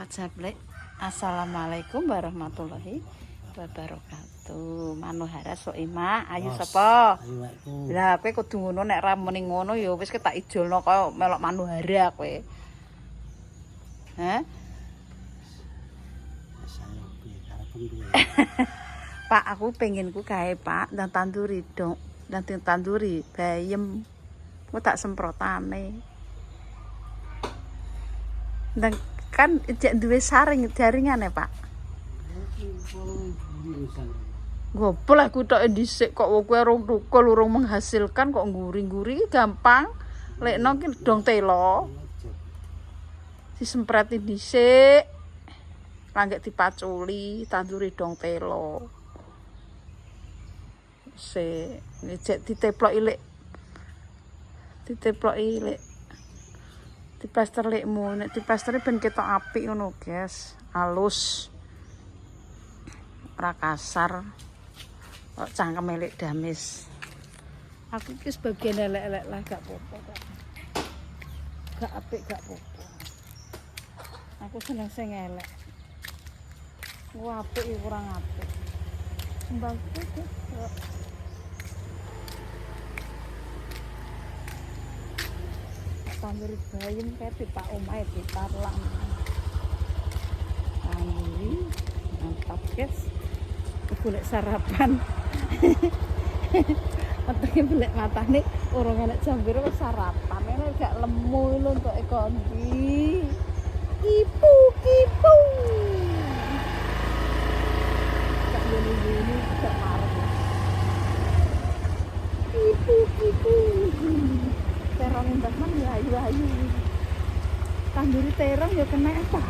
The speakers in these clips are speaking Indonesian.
Pajablek. Assalamualaikum warahmatullahi wabarakatuh. Manuhara Soimah, ayu sapa? Lah kowe kudu ngono nek ra muni ngono ya wis tak ijolno kaya melok Manuhara kowe. Hah? Pak, aku penginku kae, Pak, ndang tanduri dong. Ndang tanduri bayem. Ku tak semprotane. Ndang kan jek duwe saring jaringane, Pak. Goblok aku tok dhisik kok kowe urung tukul urung menghasilkan kok nguri-nguri gampang. Lekno ki dong telo. Disempreti dhisik. Langgek dipaculi tanduri dong telo. Se ngejek diteploki lek. Diteploki lek. Diplaster lekmu, nek diplasteri ben ketok apik ngono, guys. Halus. Ora kasar. Kok cangkem elek damis. Aku iki sebagian elek-elek lah gak apa-apa. Gak apik gak apa-apa. Aku seneng sing elek. Ku apik iki kurang apik. Sembangku kok. Tanduri bayem kayak di Pak Omae di Parlang. Tanduri mantap guys. Golek sarapan. Matane golek matane urung enek jam piro wis sarapan. Ene gak lemu lho untuk ekondi. Kipu. Gak ngene-ngene gak marah. Kipu. Terong Mbah Man ya ayu-ayu. Tanduri terong ya kena apa?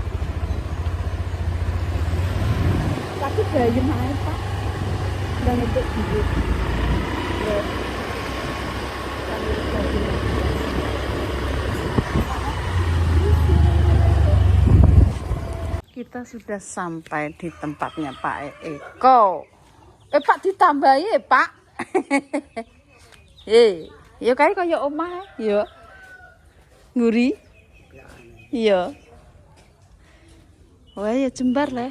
Tapi bayem ae, Pak. Dan itu duit. Ya. Tanduri bayem. Kita sudah sampai di tempatnya Pak Eko. Pak ditambahi, Pak. Ya kae kaya omah ya. Nguri. Iya. Wah ya jembar le.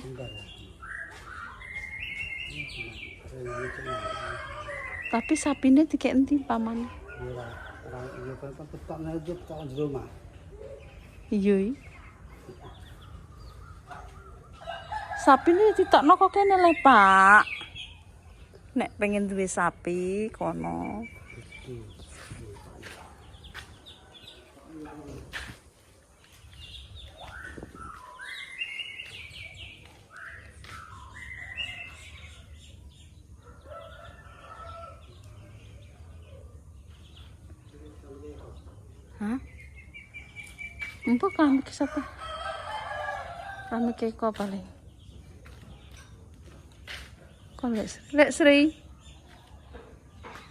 Tapi sapine dikek endi paman? Iya. Sapine ditokno kok kene le, Pak. Nek pengen duwe sapi kono. Hah? Empuk kami ke siapa? Kami ke kok paling. Kok lek Sri.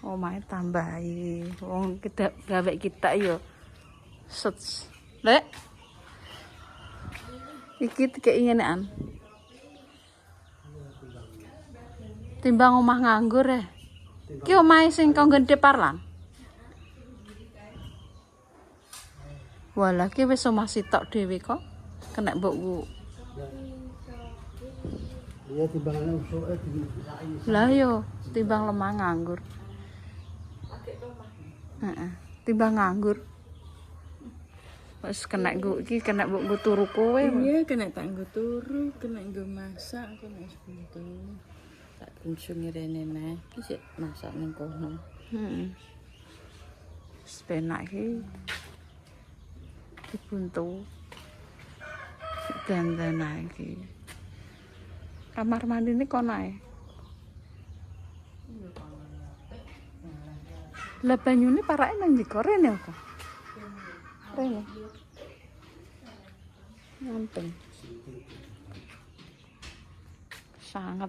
Oh, main tambahi. Wong kita gawe kita yo. Set. Lek. Iki keinginan. Timbang omah nganggur Ki omahe sing kanggo Parlan. Walah ki wis omah sitok dhewe kok. Kena mbokku. Iya timbangane usuke dilaki. Lah yo timbang lemah nganggur. Heeh. Timbang nganggur. Wis kena nggo iki kena mbokku turu kowe. Iya kena tak nggo turu, kena nggo masak kena wis buntu. Tak kunjungi rene neh, iki sik masak ning kono. Heeh. Wis penak iki. Dibuntu dandan lagi kamar mandi ini kono ae lah banyune parake nang ndi kok rene apa rene nyamping sangat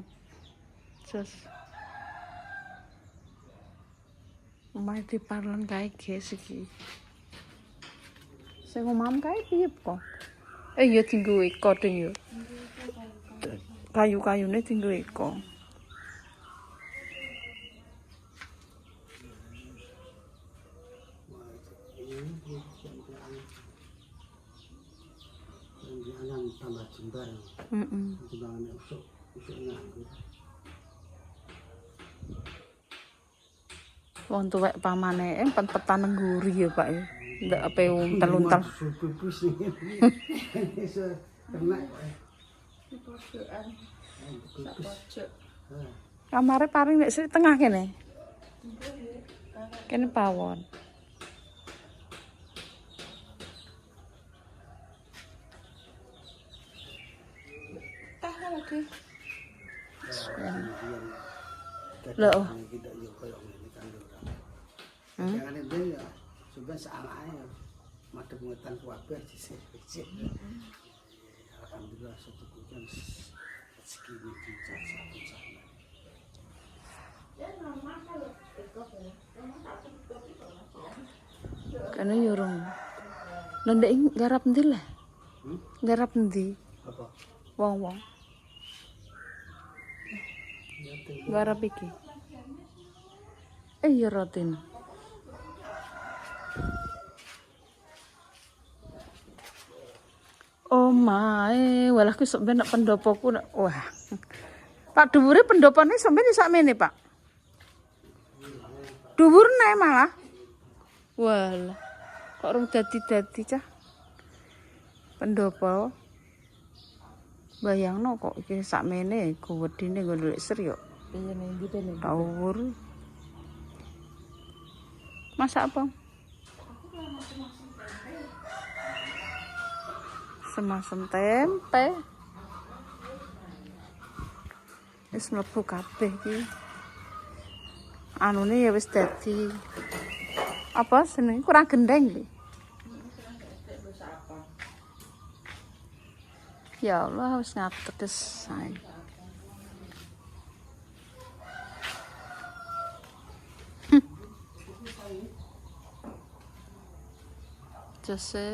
jos omah di Parlan kae guys iki sing omam kae piye kok? Ya tinggo eko ding yo. Kayu-kayune tinggo eko. tambah jembar. Jembarane usuk nganggur. Wong tuwek pamane pet-petan ngguri ya Pak ya. Ndak ape untel-untel. Pipis iki. Iso kena. Di pojokan. Sak pojok. Kamare paling nek sing tengah kene. Kene pawon. Tah lagi. Loh. Tidak yo koyo ngene kan ora. Jangan itu ya sudah salah ya. Madhep ngetan kuwabe dhisik. Alhamdulillah satu hujan segini dijajah. Kene yo rong. Lah ndek garap endi lah? Garap endi? Apa? Wong-wong. Garap iki. Iya rotin. Oh my, walah ku sok ben nek pendopoku nek wah. Pak dhuwure pendopone sampeyan sakmene, Pak. Dhuwur nae malah. Walah. Kok rung dadi-dadi cah. Pendopo. Bayangno kok iki sakmene gowedine nggo ndelik ser yo. Piye ning ndi dene? Dhuwur. Masak apa? Semasem tempe. Wis mlebu kabeh iki. Anune ya wis dadi apa seneng kurang gendeng iki. Ya Allah wis ngatetes sae. Jose.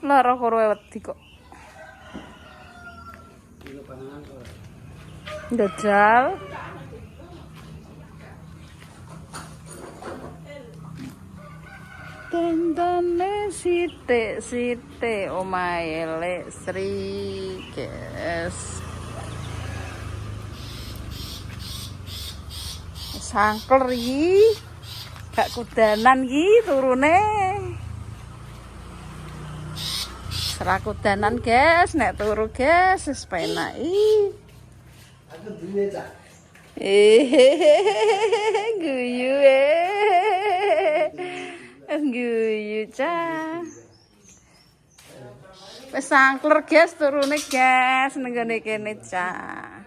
Lara karo wedi kok. Iki panganan ora. Dajal. Tendane sithik-sithik omahe Lek Sri, guys. Sangkler iki. Gak kudanan iki turune. Serah kudanan, guys, nek turu, guys, wis penak iki. Aku dine cak. Guyu guyu cah. Wis sangkler, guys, turune, guys, ning gone kene cah.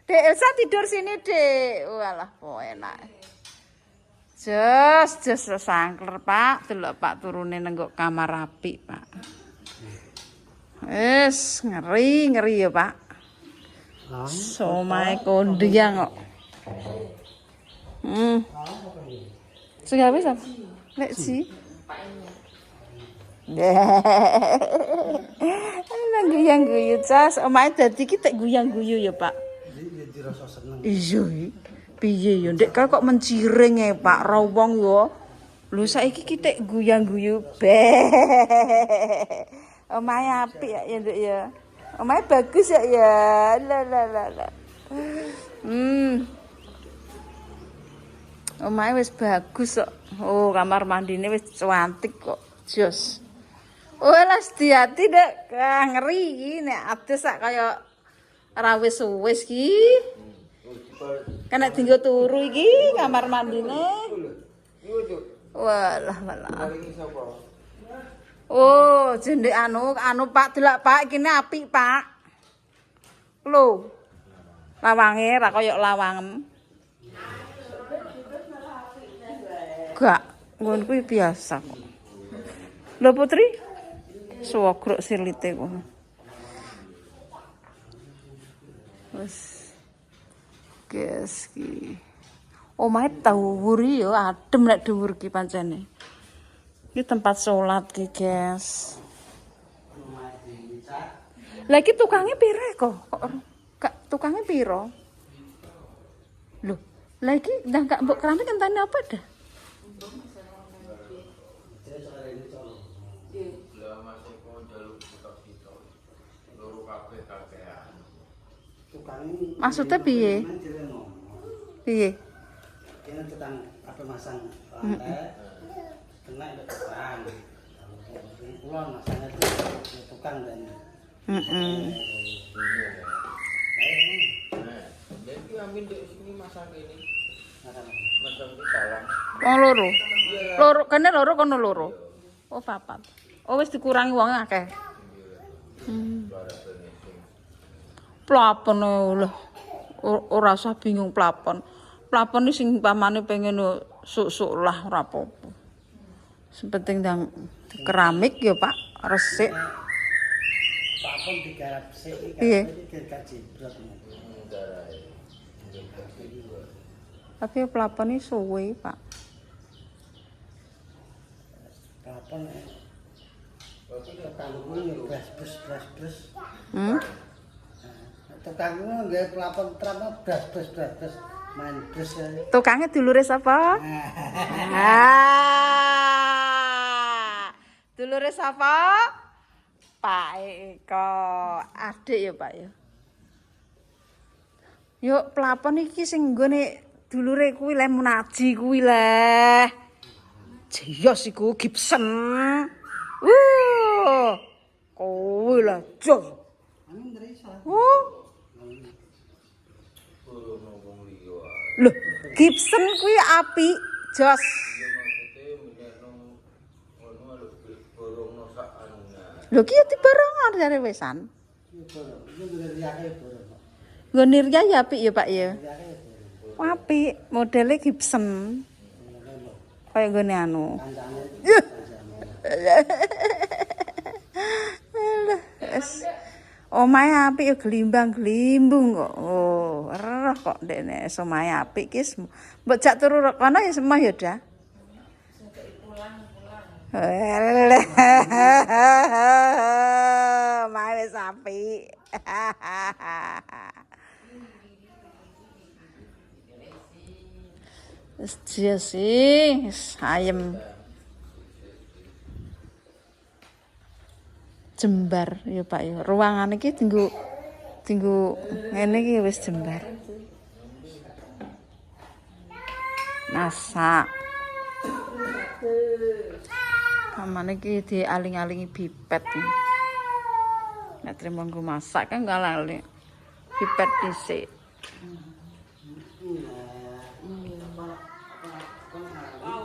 Dek Elsa tidur sini, Dek. Walah, kok enak. Jos sangkler, Pak. Delok Pak turune nenggok kamar rapi, Pak. Wis ngeri ya, Pak. Somae kondiang kok. Segawe sapa? Lek si. Nang guyang-guyu cas, omahe dadi ki tek guyang-guyu ya, Pak. Iki dirasa seneng. Iya, piye ya Ndek kok menciring ya, Pak. Ra wong yo. Lho saiki ki tek guyang-guyu be. Omahe apik ya, Ndek ya. Omahe bagus ya. La. Omahe wis bagus kok. Oh, kamar mandine wis cantik kok. Jos. Oh, las hati Dek. Ngeri iki nek adus sak kaya ra wis ki. Kan nek dienggo turu iki kamar mandine. Walah. Oh, jendek anu Pak delok Pak kene apik, Pak. Lho. Lawange ra kaya lawangem. Gak, nggonku biasa kok. Lho Putri, suwogrok silite kono. Wes. Guys ki. Omahe dhuwur ya, adem nek dhuwur ki pancene. Iki tempat salat ki, guys. Lah iki tukange piro kok? Kok tukange piro? Lho, lah iki ndang gak mbok keramik entane apa dah? Maksudnya piye? Piye? Ini tukang apa masang lantai, kena ada tukang. Kulon masangnya itu tukang dan. Jadi amin di sini masang ini. Masang di dalam. Oh loro. Loro kene loro kono loro. Oh papat. Oh wis dikurangi wong akeh. Plafon lho. Ora usah bingung plafon. Plafon iki sing pamane pengen suk-suk lah ora apa-apa. Sing penting ndang keramik ya Pak, resik. Plafon digarap sik iki. Piye? Jibrot. Tapi plafon iki suwe, Pak. Plafon tukang kuwi bras-bras. Tukang kuwi nggawe plafon trap bras-bras main bras. Tukangnya dulure sapa? Dulure sapa? Pak Eko. Adik ya, Pak ya. Yuk plafon iki sing nggone dulure kuwi le Munaji kuwi le. Jiyos iku Gibson. Kuwi lah jos. Loh, Gibson kuwi apik, jos. Lho ki dibarengan jare wesan. Nggon Nirya ya apik ya, Pak ya. Apik, modele Gibson. Kaya nggone anu. Omahe apik ya glimbang-glimbung kok. Oh, roh kok ndekne omahe apik ki. Mbok jak turu kono ya semah ya, Dah. Omahe wis apik. Wis sih, ayem. Jembar ya Pak ya. Ruangan iki tinggu ngene iki wis jembar. Masak. Kamane iki dialing-alingi pipet. Nek trimo nggo masak kan ngalali pipet dhisik.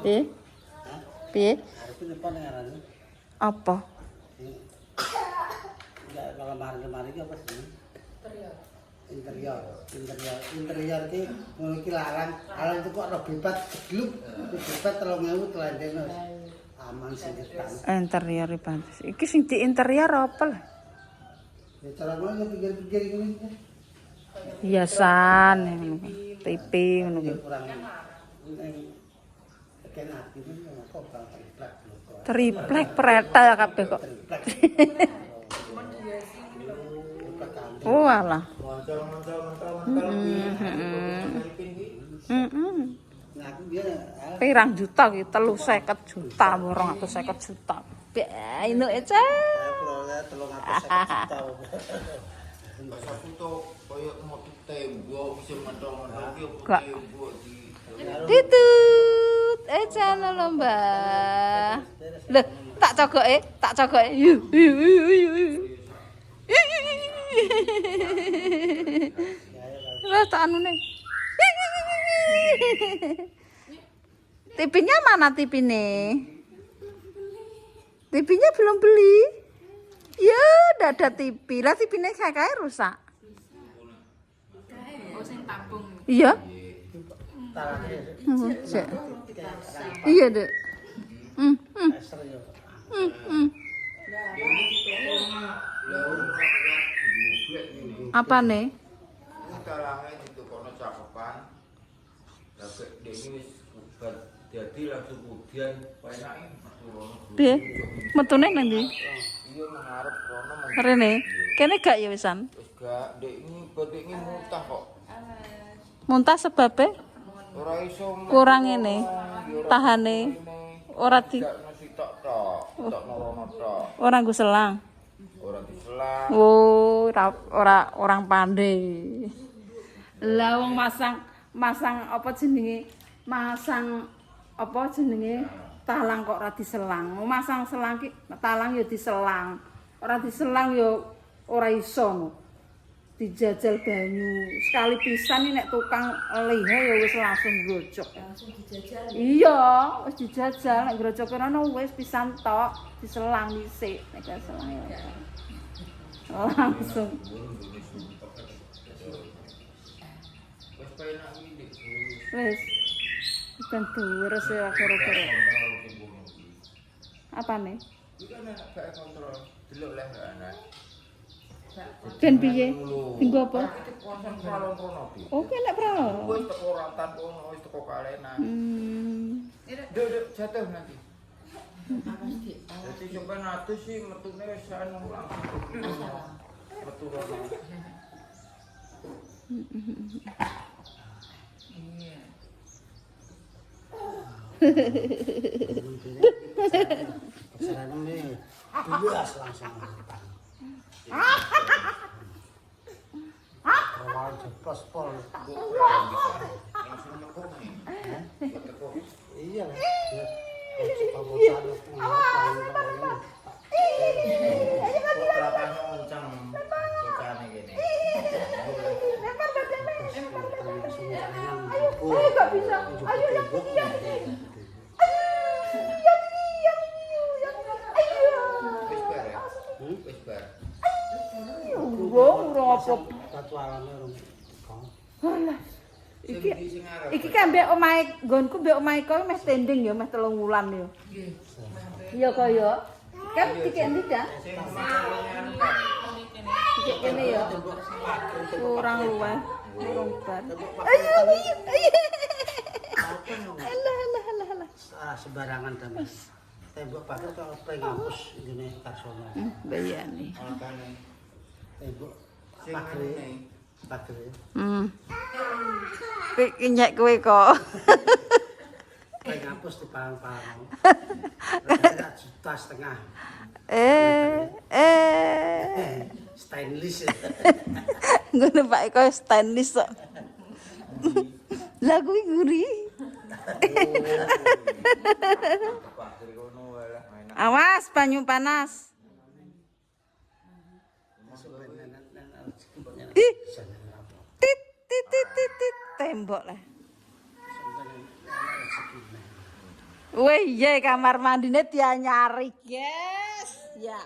Piye? Piye? Apa? Kalau kemarin apa sih? Interior ki ngono iki larang itu kok ora bebas gluk bebas 3000 telandene aman sing tekan. Interior pantes. Iki sing di interior apa lah? Ya cara ngono pikir-pikir ngene. Hiasan TV ngono ki. Kurang kena ati kok Triplek pretel kabeh kok. Oh alah. Pirang juta ki 350 juta, 250 juta. Ino aja. Ditut, channel lho Mbah. Lho, tak cogoke. Lah tak anune. TV-nya mana TV-nya? TV-nya belum beli. Ya, udah ada TV. Lah TV-nya kayak rusak. Oh, sing tabung. Iya. Iya, Dek. Apa nih? Piye? Metune nang ndi? iya mengarep rono Rene, kene gak ya wisan? wis gak ndek ini muntah kok. Muntah sebabnya Ora iso kurang ini tahane ora di nasi tok norono tok. orang gue selang. Ora diselang. Oh, orang pandai. Lah wong masang apa jenenge? Masang apa jenenge? Talang kok ora diselang. Masang selang ki talang ya diselang. Ora diselang ya ora iso no. Dijajal banyu. Sekali pisan nek tukang liha ya wis langsung grojok. Langsung dijajal. Iya, wis dijajal nek grojok rono wis pisan tok diselang dhisik nek selang ya. Langsung. Wis penak iki. Wis. Kan terus ya kira-kira. Apa nih? Iki kan enak gak kontrol. Delok leh anak. Ben piye? Tinggo apa? Iki konsep pralon rono iki. Oke nek pralon. Wis teko ratan kono, wis teko kalenan. Dek jatuh nanti. Jadi coba nanti sih metune wis anu langsung. Metu rono. Pesanan ini luas langsung. Rawan jepos pol. Langsung nekuk nih. Tekuk. Iya lah. Apa-apa Kelapane oncang. Bocane kene. Gak bisa. Ayo Wis bar ya? Wis bar. Ora apa. Satu alamnya rum. Alah. Iki sing arep. Iki kan mbek omahe nggonku mbek omahe kowe meh tending ya, meh 3 wulan ya. Nggih. Iya kaya. Kan titik endi dah? Sing macarane anu kan. Titik kene ya. Kurang luweh. Kurang bar. Ayo ayo. Alah. Sembarangan temen. Tembok pakai kalau penghapus ini Karsono. Bayani. Makane Tembok sing anu nih. pakai. Nyek kowe kok. Penghapus di pahang-pahang. 1,5 juta. Stainless. Ngono Pak Eko stainless kok. Lah kuwi guri. Pakir kono wae lah enak. Awas banyu panas. Ih. Tit tembok lah. Wih, ye kamar mandine dianyari, guys. Ya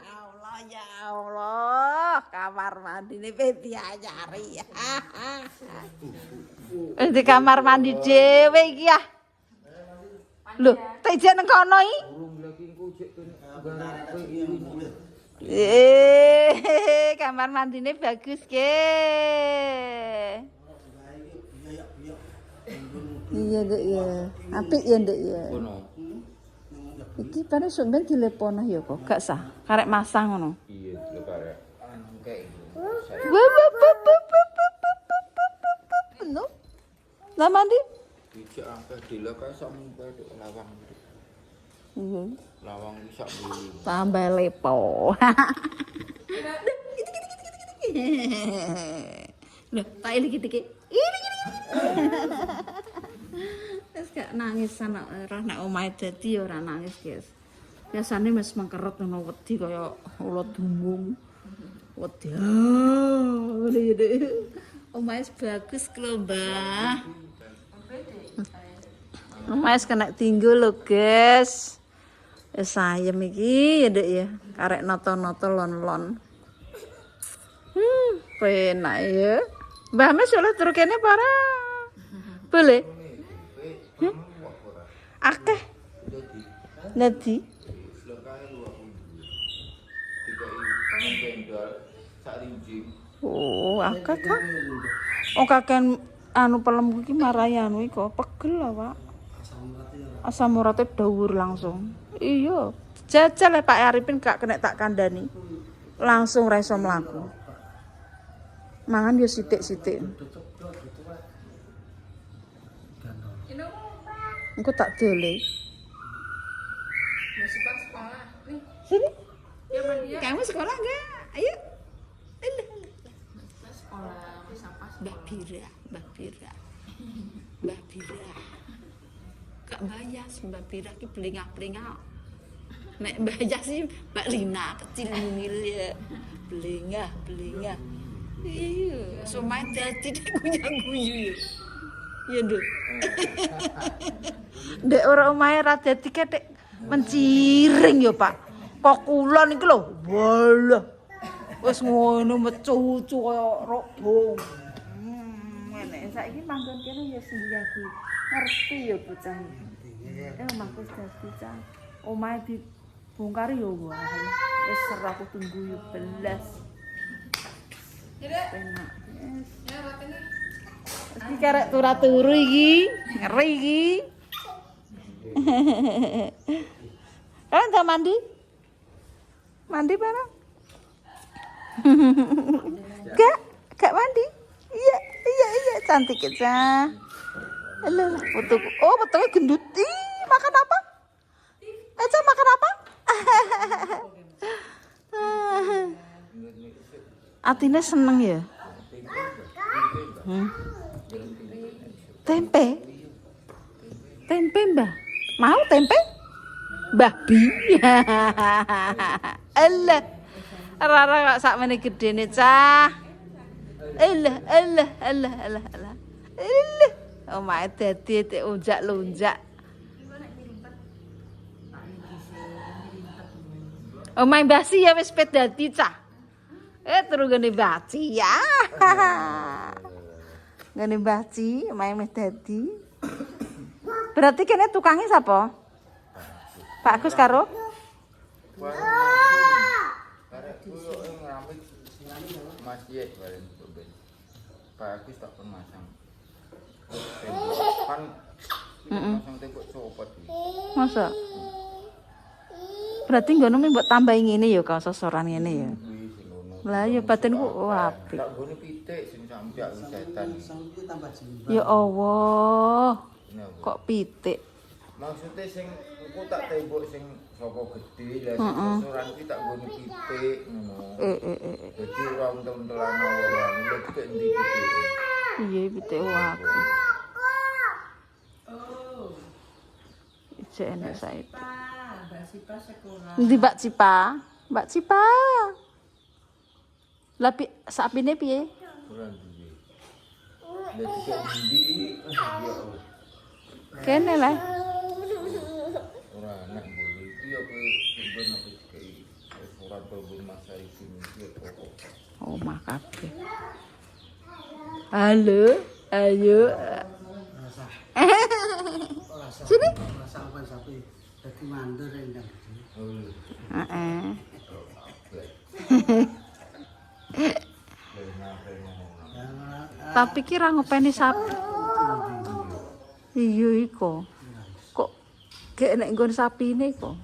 Allah, kamar mandine pe dianyari. Di kamar mandi dhewe iki ya. Lho, tak ijek nang kono iki. Urung lagi engko jek kene Kamar mandine bagus, ge. Iya, Nduk ya. Apik ya, Nduk ya. kono. Iki pane sampeyan dilepono ya kok, gak sah. Karek masang ngono. Iya, lho karek. Anu kae. No. Lah mandi? Dijak angka dilek kae sak mumpe lawang. Iya. Lawang iki sak mbuli. Tambah lepo. Loh, tak iki-iki. Wis gak nangis anak ora nek omahe dadi ora nangis, guys. Biasane mes mengkerut ngono wedi kaya ulat dumbung. Wedi. Ngene ya, Dek. Omahe bagus lho, Mbah. Omahe kena tinggal lho, guys. Wis ayem iki ya, Dek ya. Karek noto-noto lon-lon. Penak ya. Mbah Mes oleh turu kene para. Boleh? Akeh. Dadi. Oh, akeh kan. Oh, kakean anu pelem iki marai anu iku pegel lah, Pak. Asam uratnya dhuwur langsung. Iya, Jajal Pak Arifin gak kena tak kandani. Langsung ra iso mlaku. Mangan yo sithik-sithik. Engko tak dole. Masih pas sekolah. Nih, Sini. ya mandi ya. Kamu sekolah enggak? Ayo. Pas sekolah, masa pas. Mbak Bira, Mbak Bira. Mbak Bira. Gak bayas Mbak Bira ki blingak-blingak. Nek bayas sih Mbak Lina kecil mungil ya. Blingah. Iya, somai dadi guyu-guyu. Ya, Nduk. Ndek ora omahe ra dadi ketek menciring ya, Pak. Kok kulon iki lho. Walah. Wis ngono mecucu kaya robong. Ngene saiki manggon kene ya sendiri. Ngerti ya bocah iki. Makus dadi cah. Omahe dibongkar ya wae. Wis serah aku tunggu ya belas. Enak. Yes. Ya, matanya. Iki karek turu-turu iki, ngeri iki. Kan tak mandi? Mandi barang? Gak mandi? Iya, cantik aja. Alah, fotoku. Oh, fotonya gendut. Ih, makan apa? Aja makan apa? Atina seneng ya? Tempe? Tempe mbah? Mau tempe? Mbah Bi? Alah, Rara gak sakmene gedene cah. Alah. Omahe dadi unjak-lunjak. Omahe Mbah Si ya wis pet dadi cah. Terus gini baci ya. Gini baci, main mes dadi. Berarti kene tukangnya siapa? Pak Agus karo? Karek kulo ngambil masjid bareng ben. Pak Agus tak pemasang. Kan masang tembok copot iki. Masa? Berarti ngono mbok tambahi ngene ya kau sosoran ngene ya. Lah ya batinku apik. Tak gone pitik sing sampe setan. Sampai tambah jimbar. Ya Allah. Kok pitik? Maksudnya sing engko tak tembok sing saka gede lah sing sosoran iki tak gone pitik ngono. Dadi ora untel-untelan ora. Lha iki endi pitik? Iya pitik apik. Ijek enak saiki. Mbak Sipa sekolah. Ndi Mbak Cipa? Mbak Cipa. Lah sapine piye? Ora duwe. Lha iki endi? Ya Kene lah. ora enak boleh iki apa ben apa iki surat berbun masa iki iki pokok. Oh makasih. Halo, ayo. Sini. Sampai sapi dadi mandur endang. Heeh. Tapi kira ngopeni sapi. Iya iko. Kok gek nek nggon sapine kok.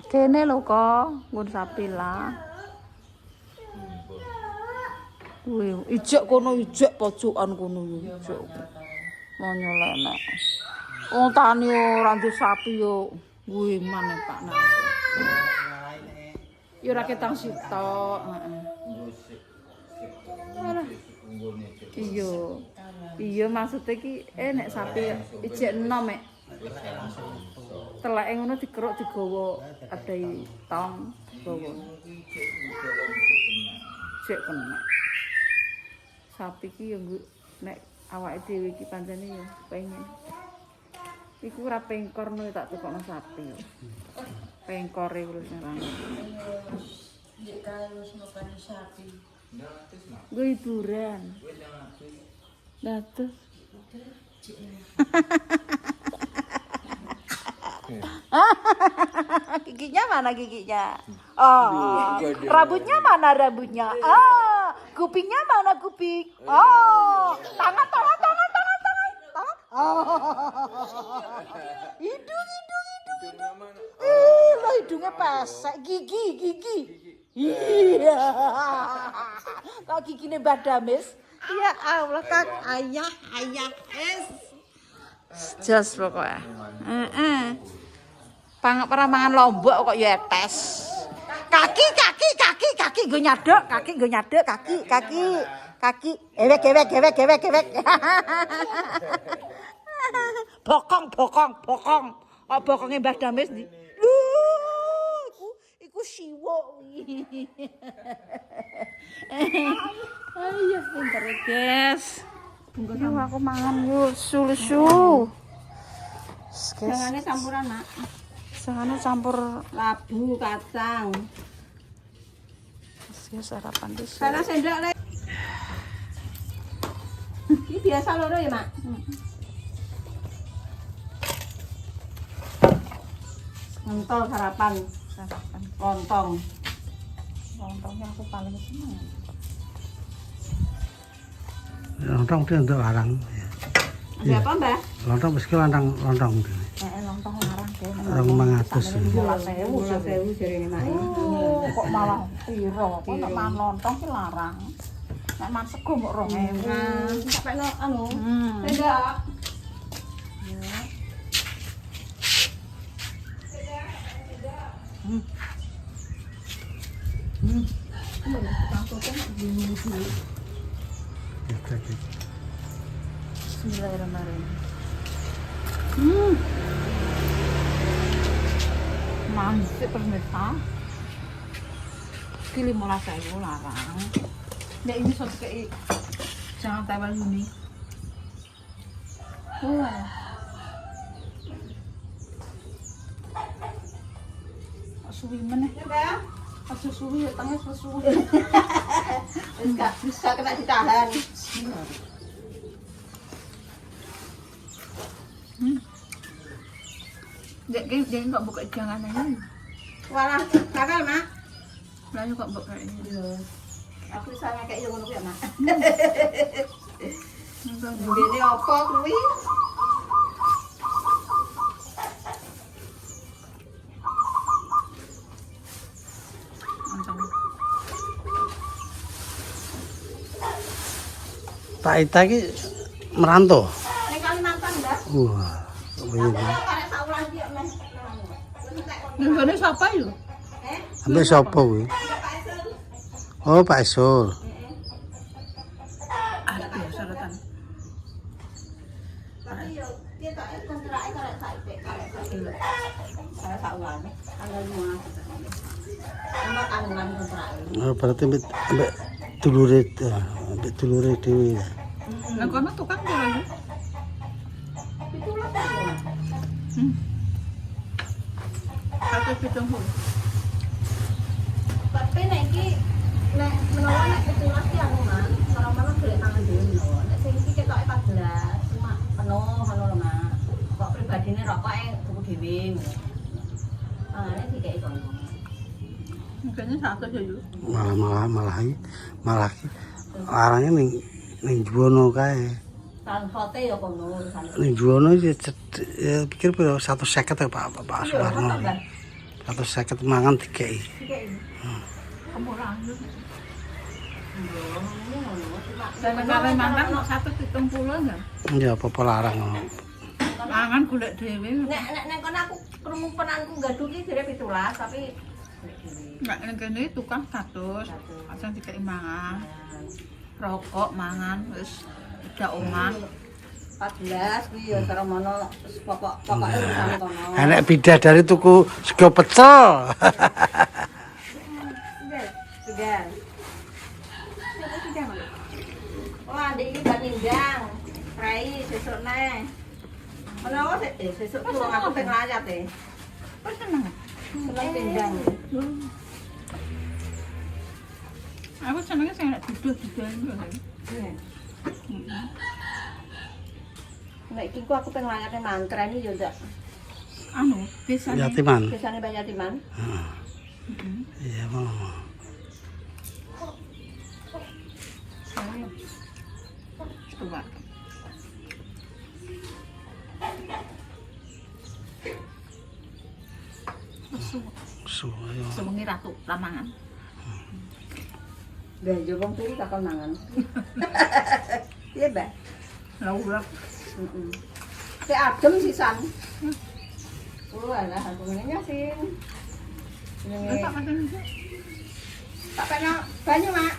Kene lho kok, nggon sapi lah. Wih, ijek kono ijek pojokan kono ijek. Mau nyelenek. Wong tani ora ndek sapi yo kuwi maneh Pak Nas. Yo ora ketang sitok, heeh. Iya. Iya maksudnya ki nek sapi ijek enom mek. Teleke ngono dikeruk digawa adai tong gawa. Cek kena. Sapi ki yo nek awake dhewe iki pancene yo pengen. Iku ora pengkor no tak tukokno sapi yo. Pengkore wis nang. Nek kalau ngopeni sapi. Gue hiburan. Datus. Giginya mana giginya? Oh, rambutnya mana rambutnya? Ah, kupingnya mana kuping? Oh, tangan. Oh, hidung. hidungnya mana? Lo hidungnya pesek, gigi. Iya. Kok giginya Mbak Damis? Ya Allah, kak ayah. Jos pokoknya. Pernah mangan lombok kok ya tes. Kaki gue nyadok, kaki. Ewek. Bokong. Oh, bokongnya Mbah Damis di. Iku siwo. Ayo pinter guys. Yo aku mangan yo lusu. Jangannya campuran, Mak. Sangane campur Labu, kacang. ya sarapan di sini. Karena sendok le. Ini biasa loro ya, Mak? Ngentol sarapan. Lontongnya aku paling seneng. Lontong itu untuk larang. Ada apa, Mbak? Lontong meski lontong. Lontong larang deh. Orang 500. 12.000 jarene Mak. Kok malah piro? Kok nek mangan lontong ki larang. Nek mangan sego mbok 2.000. Sampai no anu. Sendok. Bismillahirrahmanirrahim. Mantap pemirsa. Kili 15.000 larang. Nek ini sos kayak jangan tawar ini. Suwi meneh. Aja suwi tengah suwi. Enggak bisa kena ditahan. Dia enggak buka janganannya. Walah, kakak, Mak. Lalu kok buka ini. Aku misalnya kayak ngono kuwi ya, Mak. Ngene apa kuwi? Pak Ita ki merantau. Ning Kalimantan, Mbak. Wah, begini. Karek saulan dia men. Ini siapa yuk? Sampai siapa kuwi? Oh, Pak Esol. Ada syaratan. Tapi yo dia tak kontrake karek saiki, karek saulan. Tanggal 5. Sama kandungan kontrake. Oh, berarti ambek dulure dhewe. Lah kono tukang kok lagi. Itulah kok. Satu pitung pun. Tapi nek iki nek menawa nek ketulas ki anu Mas, cara-cara golek tangan dhewe menawa. Nek sing iki ketoke 14, cuma penuh ngono lho Mas. Kok pribadine rokoke tuku dhewe ngono. Ah, nek dikeki kono. Mungkin satu aja yuk. Malah larangnya ning Juwono kae. Transporte ya kono urusan. Ning Juwono ya pikir piro 150 ya Pak Suwarno. 150 mangan dikeki. Kemurahan yuk. Dan Kalau makan kok 170 enggak? Ya apa larang. Mangan golek dhewe. Nek kono aku krungu penanku gaduki jare 17 tapi Enggak ngene tukang 100. Asal dikei mangan. Rokok mangan wis udah oman. 14 kuwi ya cara mono pokok-pokoke urusane kono. Enek bidadari tuku sego pecel. Sudah. Wah, adik iki gak nindang. Prai sesuk neh. Menawa sesuk ki wong aku ping layat e. Kok seneng? Seneng nindang. Aku senengnya sing nek duduh-duduhan lho. Nek iki ku aku ping layate mantreni yo ndak. Anu, biasanya Yatiman. Biasane Mbak Yatiman. Iya, mau. saya coba. ratu lamangan. Dah yo wong turu tak kon mangan. Iya, Mbak. Laurek. Heeh. Sik adem sisan. Oh, alah aku ngene sing. Tak makan. Tak pernah banyu, Mak.